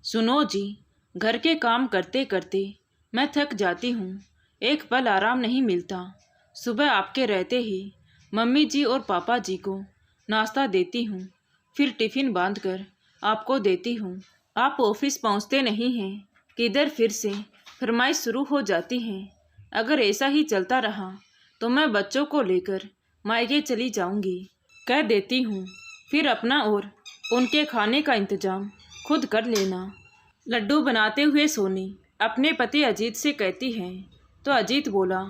सुनो जी, घर के काम करते करते मैं थक जाती हूँ। एक पल आराम नहीं मिलता। सुबह आपके रहते ही मम्मी जी और पापा जी को नाश्ता देती हूँ, फिर टिफ़िन बांधकर आपको देती हूँ। आप ऑफिस पहुँचते नहीं हैं, किधर फिर से फरमाइश शुरू हो जाती हैं। अगर ऐसा ही चलता रहा तो मैं बच्चों को लेकर मायके चली जाऊंगी, कह देती हूँ। फिर अपना और उनके खाने का इंतजाम खुद कर लेना। लड्डू बनाते हुए सोनी अपने पति अजीत से कहती है तो अजीत बोला,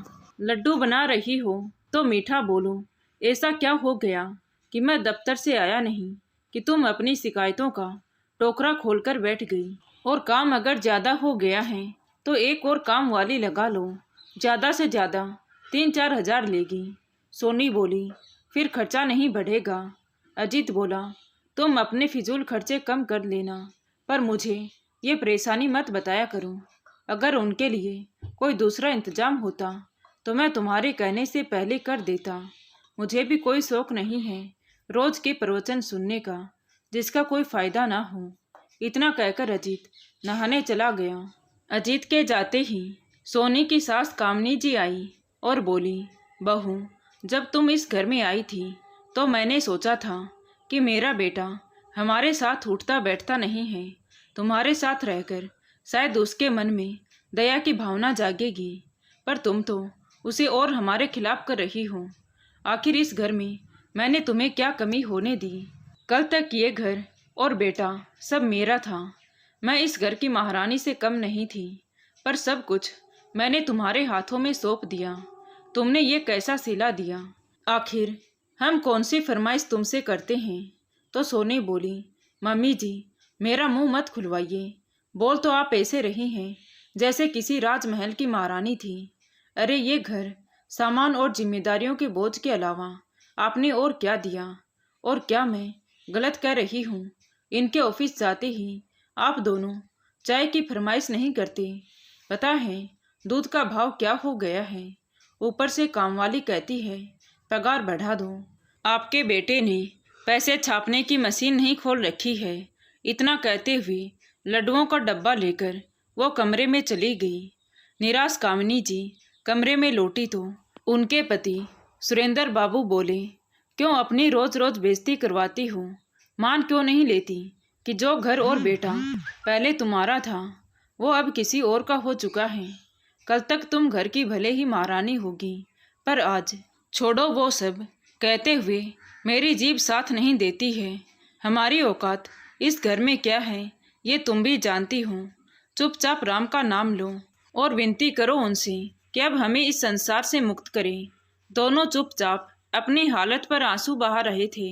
लड्डू बना रही हो तो मीठा बोलो। ऐसा क्या हो गया कि मैं दफ्तर से आया नहीं कि तुम अपनी शिकायतों का टोकरा खोलकर बैठ गई। और काम अगर ज़्यादा हो गया है तो एक और काम वाली लगा लो, ज़्यादा से ज़्यादा 3-4 हज़ार लेगी। सोनी बोली, फिर खर्चा नहीं बढ़ेगा। अजीत बोला, तुम अपने फिजूल खर्चे कम कर लेना, पर मुझे ये परेशानी मत बताया करो। अगर उनके लिए कोई दूसरा इंतजाम होता तो मैं तुम्हारे कहने से पहले कर देता। मुझे भी कोई शौक नहीं है रोज के प्रवचन सुनने का जिसका कोई फायदा ना हो। इतना कहकर अजीत नहाने चला गया। अजीत के जाते ही सोनी की सास कामनी जी आई और बोली, बहू, जब तुम इस घर में आई थी तो मैंने सोचा था कि मेरा बेटा हमारे साथ उठता बैठता नहीं है। तुम्हारे साथ रहकर शायद उसके मन में दया की भावना जागेगी, पर तुम तो उसे और हमारे खिलाफ कर रही हो। आखिर इस घर में मैंने तुम्हें क्या कमी होने दी? कल तक ये घर और बेटा सब मेरा था। मैं इस घर की महारानी से कम नहीं थी, पर सब कुछ मैंने तुम्हारे हाथों में सौंप दिया। तुमने ये कैसा सिला दिया? आखिर हम कौन सी फरमाइश तुमसे करते हैं? तो सोनी बोली, मम्मी जी, मेरा मुंह मत खुलवाइए। बोल तो आप ऐसे रही हैं जैसे किसी राजमहल की महारानी थी। अरे ये घर, सामान और जिम्मेदारियों के बोझ के अलावा आपने और क्या दिया? और क्या मैं गलत कह रही हूँ? इनके ऑफिस जाते ही आप दोनों चाय की फरमाइश नहीं करते। पता है दूध का भाव क्या हो गया है? ऊपर से कामवाली कहती है पगार बढ़ा दो। आपके बेटे ने पैसे छापने की मशीन नहीं खोल रखी है। इतना कहते हुए लड्डुओं का डब्बा लेकर वो कमरे में चली गई। निराश कामिनी जी कमरे में लौटी तो उनके पति सुरेंद्र बाबू बोले, क्यों अपनी रोज रोज बेइज्जती करवाती हो? मान क्यों नहीं लेती कि जो घर और बेटा पहले तुम्हारा था वो अब किसी और का हो चुका है। कल तक तुम घर की भले ही महारानी होगी, पर आज छोड़ो वो सब। कहते हुए मेरी जीभ साथ नहीं देती है। हमारी औकात इस घर में क्या है ये तुम भी जानती हो। चुपचाप राम का नाम लो और विनती करो उनसे कि अब हमें इस संसार से मुक्त करें। दोनों चुपचाप अपनी हालत पर आंसू बहा रहे थे।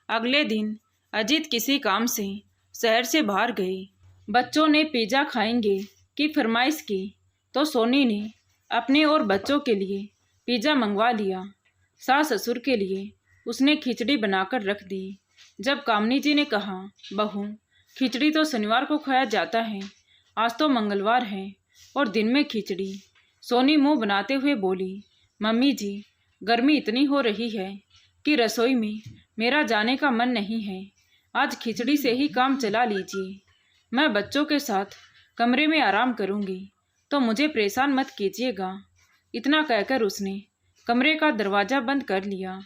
अगले दिन अजीत किसी काम से शहर से बाहर गए। बच्चों ने पिज़्ज़ा खाएंगे की फरमाइश की तो सोनी ने अपने और बच्चों के लिए पिज़्ज़ा मंगवा लिया। सास ससुर के लिए उसने खिचड़ी बनाकर रख दी। जब कामनी जी ने कहा, बहू, खिचड़ी तो शनिवार को खाया जाता है, आज तो मंगलवार है और दिन में खिचड़ी। सोनी मुंह बनाते हुए बोली, मम्मी जी, गर्मी इतनी हो रही है कि रसोई में मेरा जाने का मन नहीं है। आज खिचड़ी से ही काम चला लीजिए। मैं बच्चों के साथ कमरे में आराम करूंगी, तो मुझे परेशान मत कीजिएगा। इतना कहकर उसने कमरे का दरवाज़ा बंद कर लिया।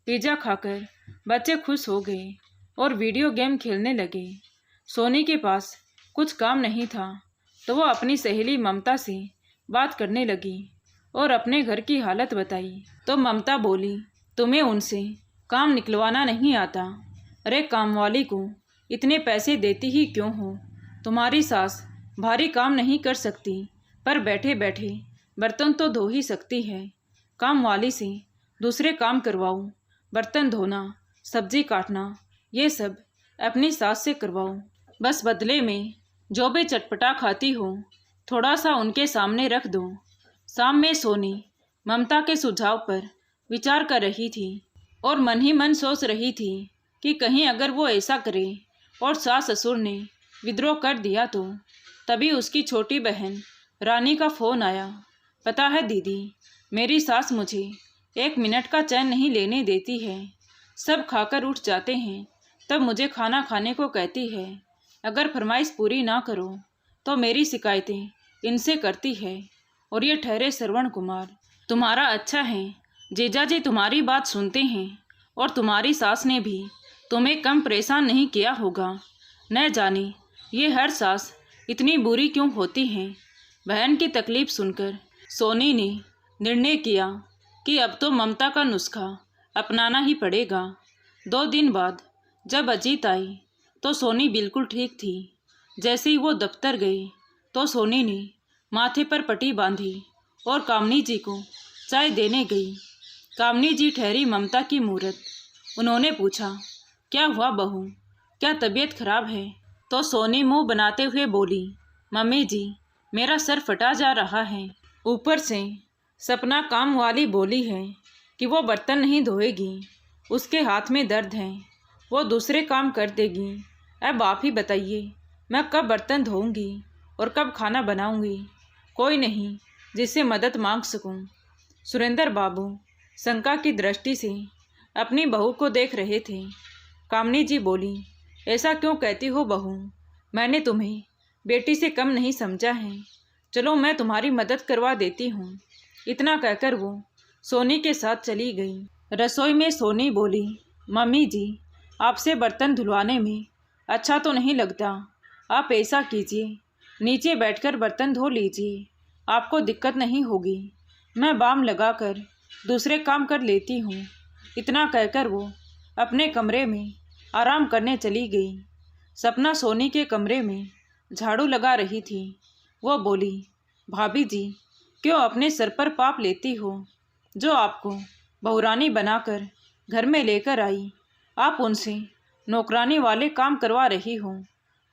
पिज़्ज़ा खाकर बच्चे खुश हो गए और वीडियो गेम खेलने लगे। सोनी के पास कुछ काम नहीं था तो वो अपनी सहेली ममता से बात करने लगी और अपने घर की हालत बताई। तो ममता बोली, तुम्हें उनसे काम निकलवाना नहीं आता? अरे कामवाली को इतने पैसे देती ही क्यों हो? तुम्हारी सास भारी काम नहीं कर सकती, पर बैठे बैठे बर्तन तो धो ही सकती है। कामवाली से दूसरे काम करवाओ, बर्तन धोना, सब्जी काटना, ये सब अपनी सास से करवाओ। बस बदले में जो भी चटपटा खाती हो थोड़ा सा उनके सामने रख दो। शाम में सोनी ममता के सुझाव पर विचार कर रही थी और मन ही मन सोच रही थी कि कहीं अगर वो ऐसा करे और सास ससुर ने विद्रोह कर दिया तो। तभी उसकी छोटी बहन रानी का फ़ोन आया। पता है दीदी, मेरी सास मुझे 1 मिनट का चैन नहीं लेने देती है। सब खाकर उठ जाते हैं, तब मुझे खाना खाने को कहती है। अगर फरमाइश पूरी ना करो तो मेरी शिकायतें इनसे करती है। और ये ठहरे श्रवण कुमार, तुम्हारा अच्छा है, जीजाजी तुम्हारी बात सुनते हैं और तुम्हारी सास ने भी तुम्हें कम परेशान नहीं किया होगा। न जाने ये हर सास इतनी बुरी क्यों होती हैं। बहन की तकलीफ सुनकर सोनी ने निर्णय किया कि अब तो ममता का नुस्खा अपनाना ही पड़ेगा। 2 दिन बाद जब अजीत आई तो सोनी बिल्कुल ठीक थी। जैसे ही वो दफ्तर गए तो सोनी ने माथे पर पट्टी बांधी और कामनी जी को चाय देने गई। कामनी जी ठहरी ममता की मूरत। उन्होंने पूछा, क्या हुआ बहू, क्या तबीयत खराब है? तो सोनी मुंह बनाते हुए बोली, मम्मी जी मेरा सर फटा जा रहा है। ऊपर से सपना काम वाली बोली है कि वो बर्तन नहीं धोएगी, उसके हाथ में दर्द है, वो दूसरे काम कर देगी। अब आप ही बताइए मैं कब बर्तन धोऊंगी और कब खाना बनाऊंगी? कोई नहीं जिससे मदद मांग सकूं। सुरेंद्र बाबू शंका की दृष्टि से अपनी बहू को देख रहे थे। कामनी जी बोली, ऐसा क्यों कहती हो बहू, मैंने तुम्हें बेटी से कम नहीं समझा है। चलो मैं तुम्हारी मदद करवा देती हूँ। इतना कहकर वो सोनी के साथ चली गई। रसोई में सोनी बोली, मम्मी जी आपसे बर्तन धुलवाने में अच्छा तो नहीं लगता। आप ऐसा कीजिए, नीचे बैठकर बर्तन धो लीजिए, आपको दिक्कत नहीं होगी। मैं बाम लगाकर दूसरे काम कर लेती हूँ। इतना कहकर वो अपने कमरे में आराम करने चली गई। सपना सोनी के कमरे में झाड़ू लगा रही थी। वो बोली, भाभी जी क्यों अपने सर पर पाप लेती हो? जो आपको बहुरानी बनाकर घर में लेकर आई, आप उनसे नौकरानी वाले काम करवा रही हो।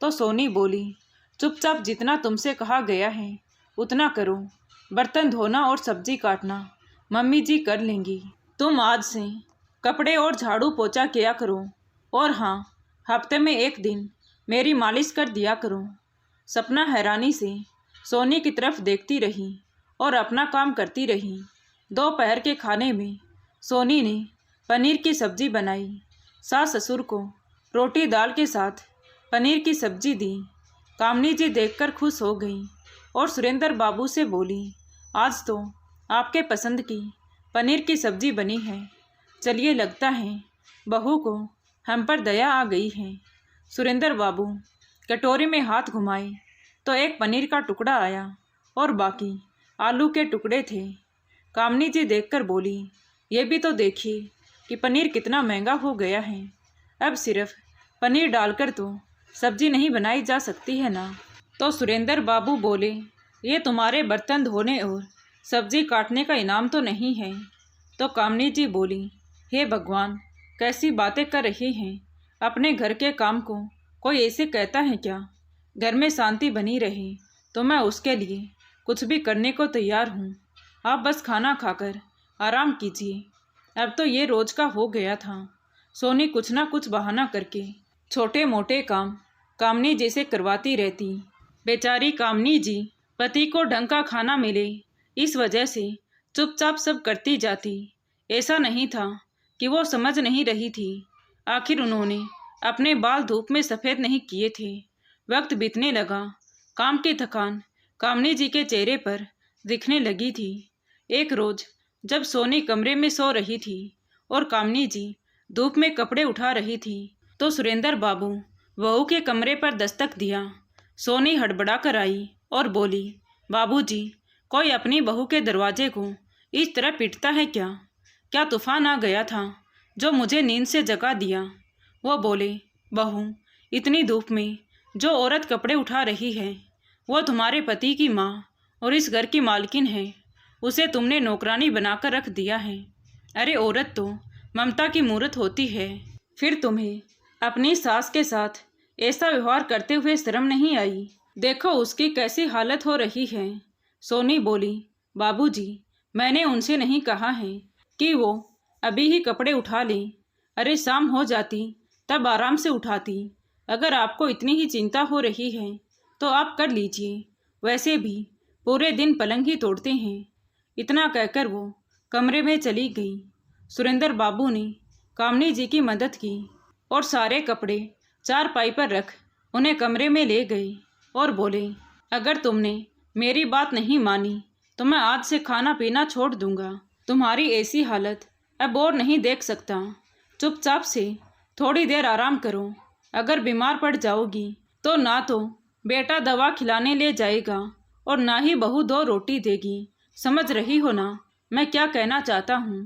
तो सोनी बोली, चुपचाप जितना तुमसे कहा गया है उतना करो। बर्तन धोना और सब्जी काटना मम्मी जी कर लेंगी। तुम आज से कपड़े और झाड़ू पोछा किया करो। और हाँ, हफ्ते में 1 दिन मेरी मालिश कर दिया करो। सपना हैरानी से सोनी की तरफ देखती रही और अपना काम करती रही। दोपहर के खाने में सोनी ने पनीर की सब्जी बनाई। सास ससुर को रोटी दाल के साथ पनीर की सब्जी दी। कामनी जी देखकर खुश हो गई और सुरेंद्र बाबू से बोली, आज तो आपके पसंद की पनीर की सब्जी बनी है। चलिए लगता है बहू को हम पर दया आ गई है। सुरेंद्र बाबू कटोरी में हाथ घुमाए तो एक पनीर का टुकड़ा आया और बाकी आलू के टुकड़े थे। कामनी जी देखकर बोली, ये भी तो देखिए कि पनीर कितना महंगा हो गया है। अब सिर्फ पनीर डालकर तो सब्जी नहीं बनाई जा सकती है ना। तो सुरेंद्र बाबू बोले, ये तुम्हारे बर्तन धोने और सब्जी काटने का इनाम तो नहीं है। तो कामनी जी बोली, हे भगवान कैसी बातें कर रही हैं। अपने घर के काम को कोई ऐसे कहता है क्या? घर में शांति बनी रहे तो मैं उसके लिए कुछ भी करने को तैयार हूँ। आप बस खाना खाकर आराम कीजिए। अब तो ये रोज का हो गया था। सोनी कुछ ना कुछ बहाना करके छोटे मोटे काम कामनी जी से करवाती रहती। बेचारी कामनी जी पति को ढंग का खाना मिले इस वजह से चुपचाप सब करती जाती। ऐसा नहीं था कि वो समझ नहीं रही थी। आखिर उन्होंने अपने बाल धूप में सफ़ेद नहीं किए थे। वक्त बीतने लगा। काम की थकान कामनी जी के चेहरे पर दिखने लगी थी। एक रोज जब सोनी कमरे में सो रही थी और कामनी जी धूप में कपड़े उठा रही थी तो सुरेंद्र बाबू बहू के कमरे पर दस्तक दिया। सोनी हड़बड़ा कर आई और बोली, बाबूजी कोई अपनी बहू के दरवाजे को इस तरह पीटता है क्या? क्या तूफान आ गया था जो मुझे नींद से जगा दिया? वो बोले, बहू इतनी धूप में जो औरत कपड़े उठा रही है वो तुम्हारे पति की माँ और इस घर की मालकिन है। उसे तुमने नौकरानी बनाकर रख दिया है। अरे औरत तो ममता की मूरत होती है। फिर तुम्हें अपनी सास के साथ ऐसा व्यवहार करते हुए शर्म नहीं आई? देखो उसकी कैसी हालत हो रही है। सोनी बोली, बाबूजी मैंने उनसे नहीं कहा है कि वो अभी ही कपड़े उठा लें। अरे शाम हो जाती तब आराम से उठाती। अगर आपको इतनी ही चिंता हो रही है तो आप कर लीजिए, वैसे भी पूरे दिन पलंग ही तोड़ते हैं। इतना कहकर वो कमरे में चली गई। सुरेंद्र बाबू ने कामनी जी की मदद की और सारे कपड़े चारपाई पर रख उन्हें कमरे में ले गई और बोले, अगर तुमने मेरी बात नहीं मानी तो मैं आज से खाना पीना छोड़ दूंगा। तुम्हारी ऐसी हालत अब और नहीं देख सकता। चुपचाप से थोड़ी देर आराम करो। अगर बीमार पड़ जाओगी तो ना तो बेटा दवा खिलाने ले जाएगा और ना ही बहू 2 रोटी देगी। समझ रही हो ना मैं क्या कहना चाहता हूँ।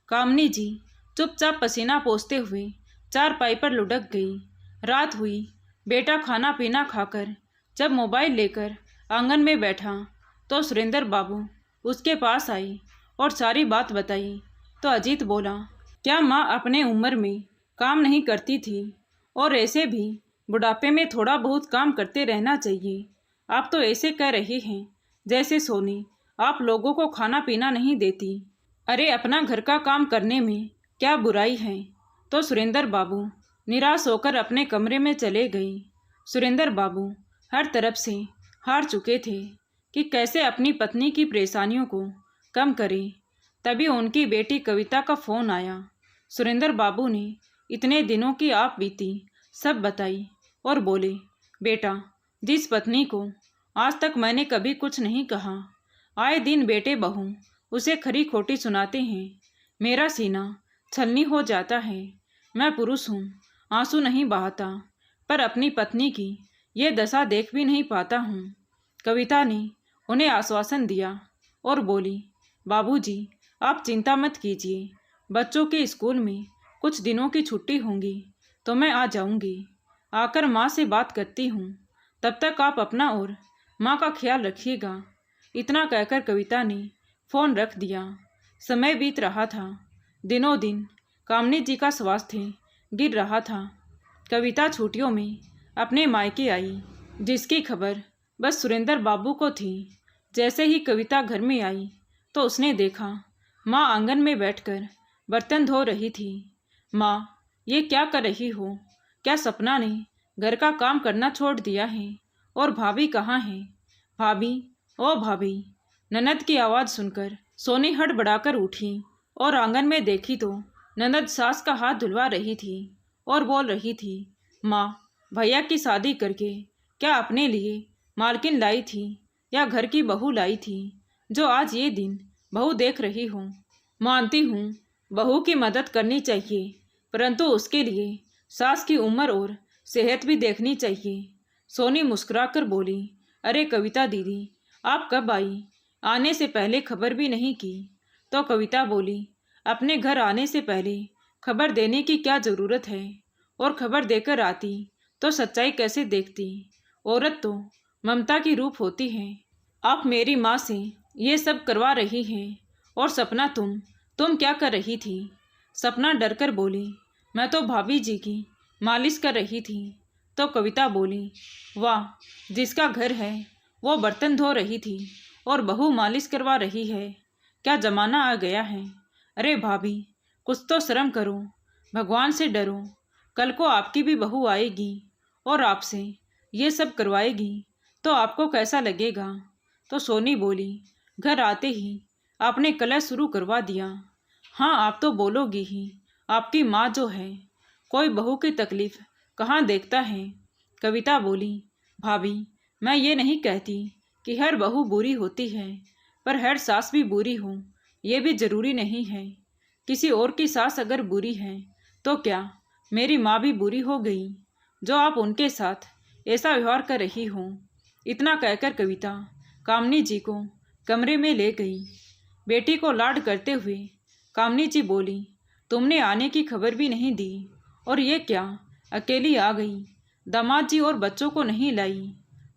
कामनी जी चुपचाप पसीना पोंछते हुए चारपाई पर लुढ़क गई। रात हुई। बेटा खाना पीना खाकर जब मोबाइल लेकर आंगन में बैठा तो सुरेंद्र बाबू उसके पास आई और सारी बात बताई। तो अजीत बोला, क्या माँ अपने उम्र में काम नहीं करती थी? और ऐसे भी बुढ़ापे में थोड़ा बहुत काम करते रहना चाहिए। आप तो ऐसे कह रहे हैं जैसे सोनी आप लोगों को खाना पीना नहीं देती। अरे अपना घर का काम करने में क्या बुराई है? तो सुरेंद्र बाबू निराश होकर अपने कमरे में चले गए। सुरेंद्र बाबू हर तरफ से हार चुके थे कि कैसे अपनी पत्नी की परेशानियों को कम करें। तभी उनकी बेटी कविता का फ़ोन आया। सुरेंद्र बाबू ने इतने दिनों की आप बीती सब बताई और बोले, बेटा जिस पत्नी को आज तक मैंने कभी कुछ नहीं कहा, आए दिन बेटे बहू उसे खरी खोटी सुनाते हैं। मेरा सीना छलनी हो जाता है। मैं पुरुष हूँ, आंसू नहीं बहाता, पर अपनी पत्नी की ये दशा देख भी नहीं पाता हूँ। कविता ने उन्हें आश्वासन दिया और बोली, बाबूजी आप चिंता मत कीजिए। बच्चों के स्कूल में कुछ दिनों की छुट्टी होंगी तो मैं आ जाऊंगी। आकर माँ से बात करती हूँ। तब तक आप अपना और माँ का ख्याल रखिएगा। इतना कहकर कविता ने फ़ोन रख दिया। समय बीत रहा था। दिनों दिन कामनी जी का स्वास्थ्य गिर रहा था। कविता छुट्टियों में अपने मायके आई, जिसकी खबर बस सुरेंद्र बाबू को थी। जैसे ही कविता घर में आई तो उसने देखा माँ आंगन में बैठकर बर्तन धो रही थी। माँ, ये क्या कर रही हो? क्या सपना ने घर का काम करना छोड़ दिया है? और भाभी कहाँ है? भाभी, ओ भाभी। ननद की आवाज़ सुनकर सोनी हड़बड़ाकर उठी और आंगन में देखी तो ननद सास का हाथ धुलवा रही थी और बोल रही थी, माँ, भैया की शादी करके क्या अपने लिए मालकिन लाई थी या घर की बहू लाई थी जो आज ये दिन बहू देख रही हूँ? मानती हूँ बहू की मदद करनी चाहिए, परंतु उसके लिए सास की उम्र और सेहत भी देखनी चाहिए। सोनी मुस्कुराकर बोली, अरे कविता दीदी, आप कब आई? आने से पहले खबर भी नहीं की। तो कविता बोली, अपने घर आने से पहले खबर देने की क्या ज़रूरत है? और खबर देकर आती तो सच्चाई कैसे देखती? औरत तो ममता की रूप होती है। आप मेरी माँ से ये सब करवा रही हैं। और सपना तुम क्या कर रही थी? सपना डरकर बोली, मैं तो भाभी जी की मालिश कर रही थी। तो कविता बोली, वाह, जिसका घर है वो बर्तन धो रही थी और बहू मालिश करवा रही है। क्या ज़माना आ गया है? अरे भाभी, कुछ तो शर्म करो, भगवान से डरो। कल को आपकी भी बहू आएगी और आपसे ये सब करवाएगी तो आपको कैसा लगेगा? तो सोनी बोली, घर आते ही आपने कलह शुरू करवा दिया। हाँ, आप तो बोलोगी ही, आपकी माँ जो है कोई बहू की तकलीफ़ कहाँ देखता है। कविता बोली, भाभी, मैं ये नहीं कहती कि हर बहू बुरी होती है, पर हर सास भी बुरी हो ये भी ज़रूरी नहीं है। किसी और की सास अगर बुरी है तो क्या मेरी माँ भी बुरी हो गई जो आप उनके साथ ऐसा व्यवहार कर रही हो? इतना कहकर कविता कामनी जी को कमरे में ले गई। बेटी को लाड करते हुए कामनी जी बोली, तुमने आने की खबर भी नहीं दी और ये क्या अकेली आ गई? दामाद जी और बच्चों को नहीं लाई?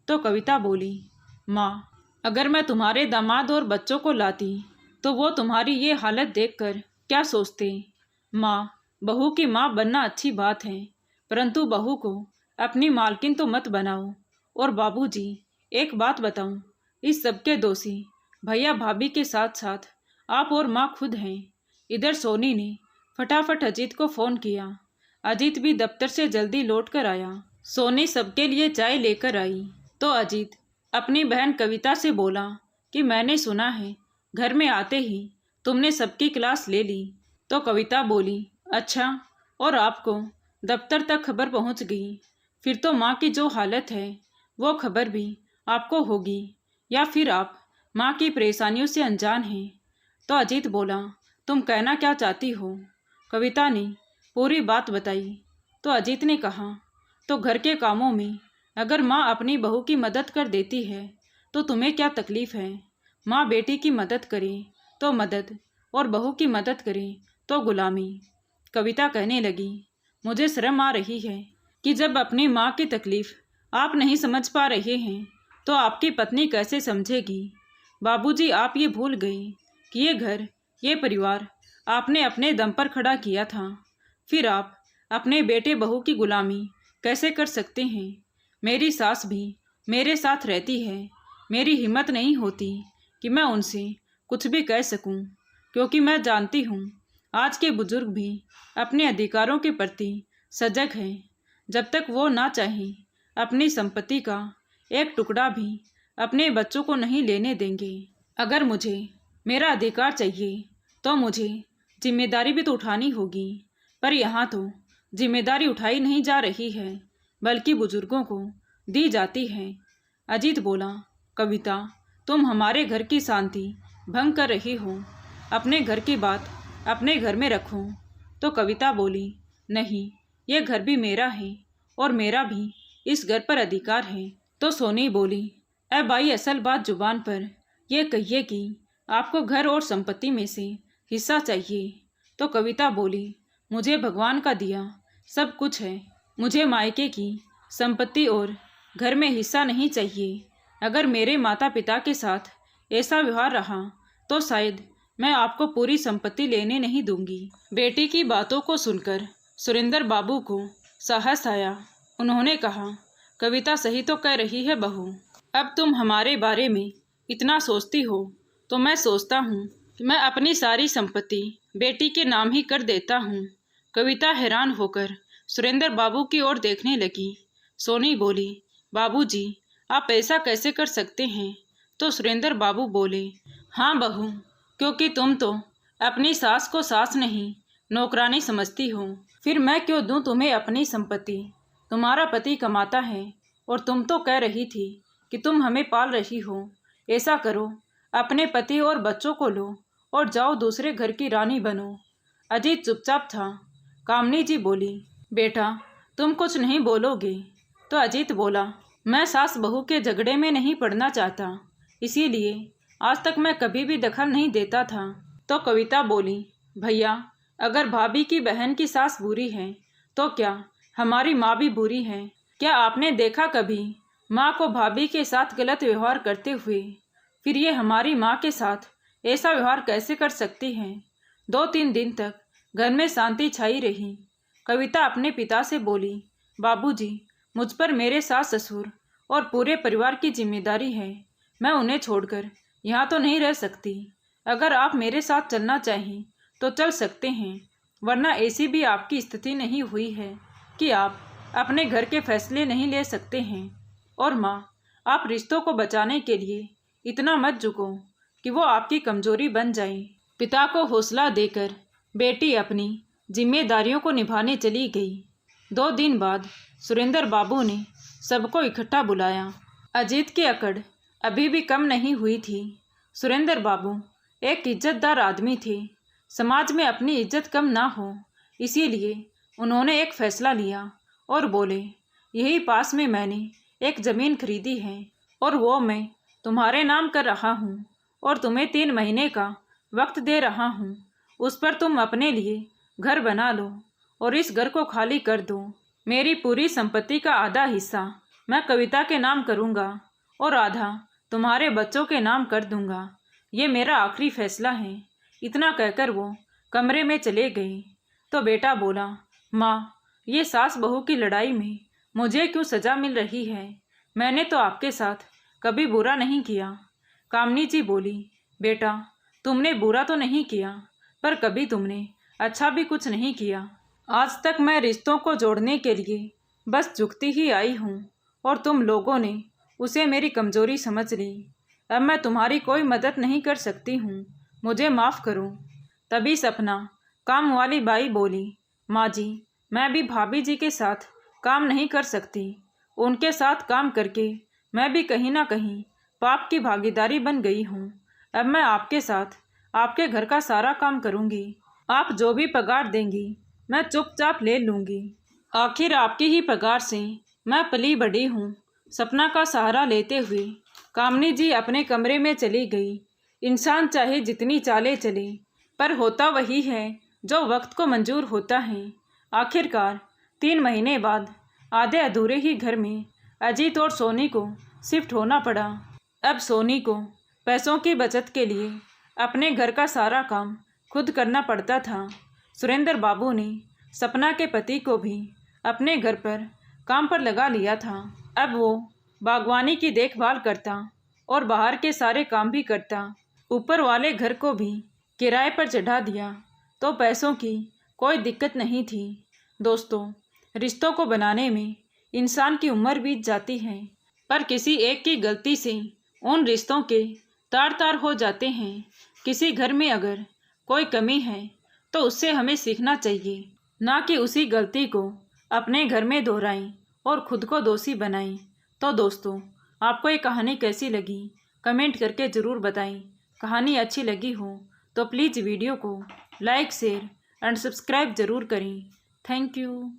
तो कविता बोली, माँ, अगर मैं तुम्हारे दामाद और बच्चों को लाती तो वो तुम्हारी ये हालत देखकर क्या सोचते? माँ, बहू की माँ बनना अच्छी बात है, परंतु बहू को अपनी मालकिन तो मत बनाओ। और बाबूजी, एक बात बताऊं, इस सब के दोषी भैया भाभी के साथ साथ आप और माँ खुद हैं। इधर सोनी ने फटाफट अजीत को फ़ोन किया। अजीत भी दफ्तर से जल्दी लौट कर आया। सोनी सबके लिए चाय लेकर आई तो अजीत अपनी बहन कविता से बोला कि मैंने सुना है घर में आते ही तुमने सबकी क्लास ले ली। तो कविता बोली, अच्छा, और आपको दफ्तर तक खबर पहुंच गई? फिर तो माँ की जो हालत है वो खबर भी आपको होगी, या फिर आप माँ की परेशानियों से अनजान हैं। तो अजीत बोला, तुम कहना क्या चाहती हो? कविता ने पूरी बात बताई। तो अजीत ने कहा, तो घर के कामों में अगर माँ अपनी बहू की मदद कर देती है तो तुम्हें क्या तकलीफ है? माँ बेटी की मदद करे तो मदद, और बहू की मदद करे तो गुलामी। कविता कहने लगी, मुझे शर्म आ रही है कि जब अपनी माँ की तकलीफ आप नहीं समझ पा रहे हैं तो आपकी पत्नी कैसे समझेगी? बाबूजी, आप ये भूल गए कि ये घर, ये परिवार आपने अपने दम पर खड़ा किया था। फिर आप अपने बेटे बहू की गुलामी कैसे कर सकते हैं? मेरी सास भी मेरे साथ रहती है। मेरी हिम्मत नहीं होती कि मैं उनसे कुछ भी कह सकूं, क्योंकि मैं जानती हूँ आज के बुजुर्ग भी अपने अधिकारों के प्रति सजग हैं। जब तक वो ना चाहें अपनी संपत्ति का एक टुकड़ा भी अपने बच्चों को नहीं लेने देंगे। अगर मुझे मेरा अधिकार चाहिए तो मुझे जिम्मेदारी भी तो उठानी होगी, पर यहाँ तो जिम्मेदारी उठाई नहीं जा रही है बल्कि बुजुर्गों को दी जाती है। अजीत बोला, कविता, तुम हमारे घर की शांति भंग कर रही हो। अपने घर की बात अपने घर में रखो। तो कविता बोली, नहीं, ये घर भी मेरा है और मेरा भी इस घर पर अधिकार है। तो सोनी बोली, ए भाई, असल बात जुबान पर यह कहिए कि आपको घर और संपत्ति में से हिस्सा चाहिए। तो कविता बोली, मुझे भगवान का दिया सब कुछ है, मुझे मायके की संपत्ति और घर में हिस्सा नहीं चाहिए। अगर मेरे माता पिता के साथ ऐसा व्यवहार रहा तो शायद मैं आपको पूरी संपत्ति लेने नहीं दूंगी। बेटी की बातों को सुनकर सुरेंद्र बाबू को साहस आया। उन्होंने कहा, कविता सही तो कह रही है बहू। अब तुम हमारे बारे में इतना सोचती हो तो मैं सोचता हूँ कि मैं अपनी सारी संपत्ति बेटी के नाम ही कर देता हूँ। कविता हैरान होकर सुरेंद्र बाबू की ओर देखने लगी। सोनी बोली, बाबूजी, आप ऐसा कैसे कर सकते हैं? तो सुरेंद्र बाबू बोले, हाँ बहू, क्योंकि तुम तो अपनी सास को सास नहीं नौकरानी समझती हो। फिर मैं क्यों दूं तुम्हें अपनी संपत्ति? तुम्हारा पति कमाता है और तुम तो कह रही थी कि तुम हमें पाल रही हो। ऐसा करो, अपने पति और बच्चों को लो और जाओ दूसरे घर की रानी बनो। अजीत चुपचाप था। कामनी जी बोली, बेटा, तुम कुछ नहीं बोलोगे? तो अजीत बोला, मैं सास बहू के झगड़े में नहीं पड़ना चाहता, इसीलिए आज तक मैं कभी भी दखल नहीं देता था। तो कविता बोली, भैया, अगर भाभी की बहन की सास बुरी है तो क्या हमारी माँ भी बुरी है? क्या आपने देखा कभी माँ को भाभी के साथ गलत व्यवहार करते हुए? फिर ये हमारी माँ के साथ ऐसा व्यवहार कैसे कर सकती हैं? 2-3 दिन तक घर में शांति छाई रही। कविता अपने पिता से बोली, बाबूजी, मुझ पर मेरे सास ससुर और पूरे परिवार की जिम्मेदारी है। मैं उन्हें छोड़कर यहाँ तो नहीं रह सकती। अगर आप मेरे साथ चलना चाहें तो चल सकते हैं, वरना ऐसी भी आपकी स्थिति नहीं हुई है कि आप अपने घर के फैसले नहीं ले सकते हैं। और माँ, आप रिश्तों को बचाने के लिए इतना मत झुको कि वो आपकी कमजोरी बन जाए। पिता को हौसला देकर बेटी अपनी जिम्मेदारियों को निभाने चली गई। 2 दिन बाद सुरेंद्र बाबू ने सबको इकट्ठा बुलाया। अजीत की अकड़ अभी भी कम नहीं हुई थी। सुरेंद्र बाबू एक इज्जतदार आदमी थे। समाज में अपनी इज्जत कम ना हो, इसीलिए उन्होंने एक फैसला लिया और बोले, यही पास में मैंने एक ज़मीन खरीदी है और वो मैं तुम्हारे नाम कर रहा हूँ और तुम्हें 3 महीने का वक्त दे रहा हूँ। उस पर तुम अपने लिए घर बना लो और इस घर को खाली कर दो। मेरी पूरी संपत्ति का आधा हिस्सा मैं कविता के नाम करूँगा और आधा तुम्हारे बच्चों के नाम कर दूँगा। ये मेरा आखिरी फैसला है। इतना कहकर वो कमरे में चले गए। तो बेटा बोला, माँ, ये सास बहू की लड़ाई में मुझे क्यों सज़ा मिल रही है? मैंने तो आपके साथ कभी बुरा नहीं किया। कामनी जी बोली, बेटा, तुमने बुरा तो नहीं किया, पर कभी तुमने अच्छा भी कुछ नहीं किया। आज तक मैं रिश्तों को जोड़ने के लिए बस झुकती ही आई हूँ और तुम लोगों ने उसे मेरी कमज़ोरी समझ ली। अब मैं तुम्हारी कोई मदद नहीं कर सकती हूँ, मुझे माफ़ करो। तभी सपना, काम वाली बाई बोली, माँ जी, मैं भी भाभी जी के साथ काम नहीं कर सकती। उनके साथ काम करके मैं भी कहीं ना कहीं पाप की भागीदारी बन गई हूँ। अब मैं आपके साथ आपके घर का सारा काम करूँगी। आप जो भी पगार देंगी मैं चुपचाप ले लूँगी। आखिर आपकी ही पगार से मैं पली बढ़ी हूँ। सपना का सहारा लेते हुए कामनी जी अपने कमरे में चली गई। इंसान चाहे जितनी चालें चले, पर होता वही है जो वक्त को मंजूर होता है। आखिरकार 3 महीने बाद आधे अधूरे ही घर में अजीत और सोनी को शिफ्ट होना पड़ा। अब सोनी को पैसों की बचत के लिए अपने घर का सारा काम खुद करना पड़ता था। सुरेंद्र बाबू ने सपना के पति को भी अपने घर पर काम पर लगा लिया था। अब वो बागवानी की देखभाल करता और बाहर के सारे काम भी करता। ऊपर वाले घर को भी किराए पर चढ़ा दिया तो पैसों की कोई दिक्कत नहीं थी। दोस्तों, रिश्तों को बनाने में इंसान की उम्र बीत जाती है, पर किसी एक की गलती से उन रिश्तों के तार तार हो जाते हैं। किसी घर में अगर कोई कमी है तो उससे हमें सीखना चाहिए, ना कि उसी गलती को अपने घर में दोहराएं और खुद को दोषी बनाएं। तो दोस्तों, आपको ये कहानी कैसी लगी कमेंट करके ज़रूर बताएं। कहानी अच्छी लगी हो तो प्लीज़ वीडियो को लाइक, शेयर एंड सब्सक्राइब ज़रूर करें। Thank you.